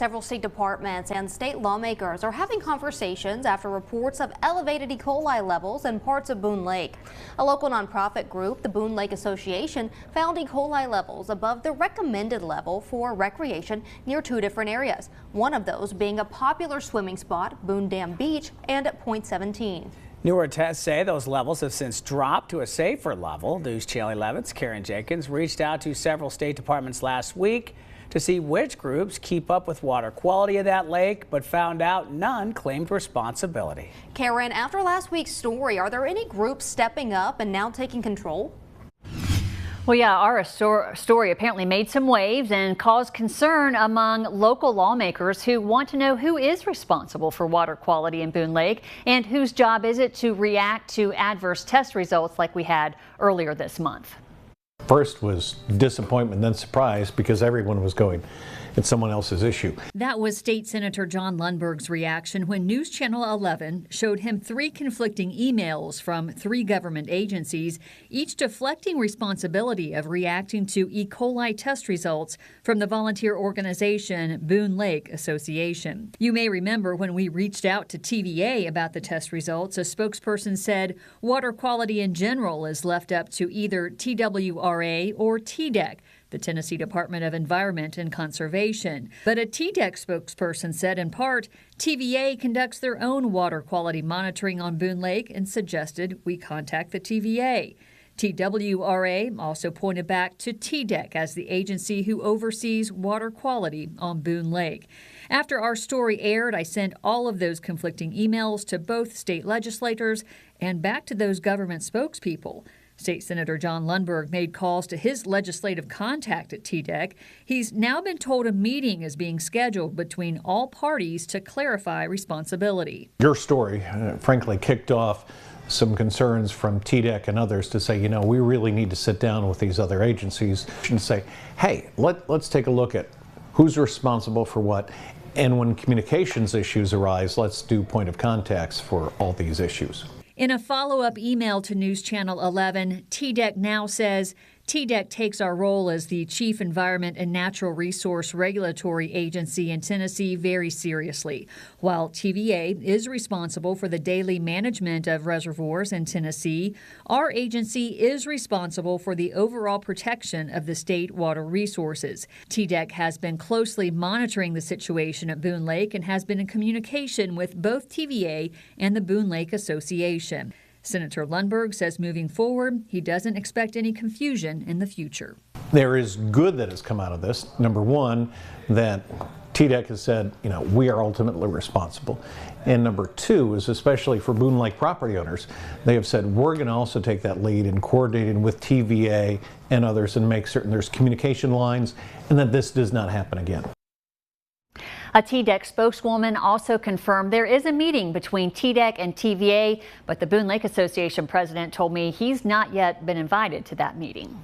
Several state departments and state lawmakers are having conversations after reports of elevated E. coli levels in parts of Boone Lake. A local nonprofit group, the Boone Lake Association, found E. coli levels above the recommended level for recreation near two different areas, one of those being a popular swimming spot, Boone Dam Beach, and at Point 17. Newer tests say those levels have since dropped to a safer level. News Channel 11's Karen Jenkins reached out to several state departments last week to see which groups keep up with water quality of that lake, but found out none claimed responsibility. Karen, after last week's story, are there any groups stepping up and now taking control? Well, yeah, our story apparently made some waves and caused concern among local lawmakers who want to know who is responsible for water quality in Boone Lake and whose job is it to react to adverse test results like we had earlier this month. First was disappointment, then surprise, because everyone was going, it's someone else's issue. That was State Senator John Lundberg's reaction when News Channel 11 showed him three conflicting emails from three government agencies, each deflecting responsibility of reacting to E. coli test results from the volunteer organization Boone Lake Association. You may remember when we reached out to TVA about the test results, a spokesperson said water quality in general is left up to either TWRA or TDEC, the Tennessee Department of Environment and Conservation. But a TDEC spokesperson said in part, TVA conducts their own water quality monitoring on Boone Lake and suggested we contact the TVA. TWRA also pointed back to TDEC as the agency who oversees water quality on Boone Lake. After our story aired, I sent all of those conflicting emails to both state legislators and back to those government spokespeople. State Senator John Lundberg made calls to his legislative contact at TDEC. He's now been told a meeting is being scheduled between all parties to clarify responsibility. Your story, frankly, kicked off some concerns from TDEC and others to say, you know, we really need to sit down with these other agencies and say, hey, let's take a look at who's responsible for what. And when communications issues arise, let's do point of contacts for all these issues. In a follow-up email to News Channel 11, TDEC now says, TDEC takes our role as the Chief Environment and Natural Resource Regulatory Agency in Tennessee very seriously. While TVA is responsible for the daily management of reservoirs in Tennessee, our agency is responsible for the overall protection of the state water resources. TDEC has been closely monitoring the situation at Boone Lake and has been in communication with both TVA and the Boone Lake Association. Senator Lundberg says moving forward, he doesn't expect any confusion in the future. There is good that has come out of this. Number one, that TDEC has said, you know, we are ultimately responsible. And number two is, especially for Boone Lake property owners, they have said we're going to also take that lead in coordinating with TVA and others and make certain there's communication lines and that this does not happen again. A TDEC spokeswoman also confirmed there is a meeting between TDEC and TVA, but the Boone Lake Association president told me he's not yet been invited to that meeting.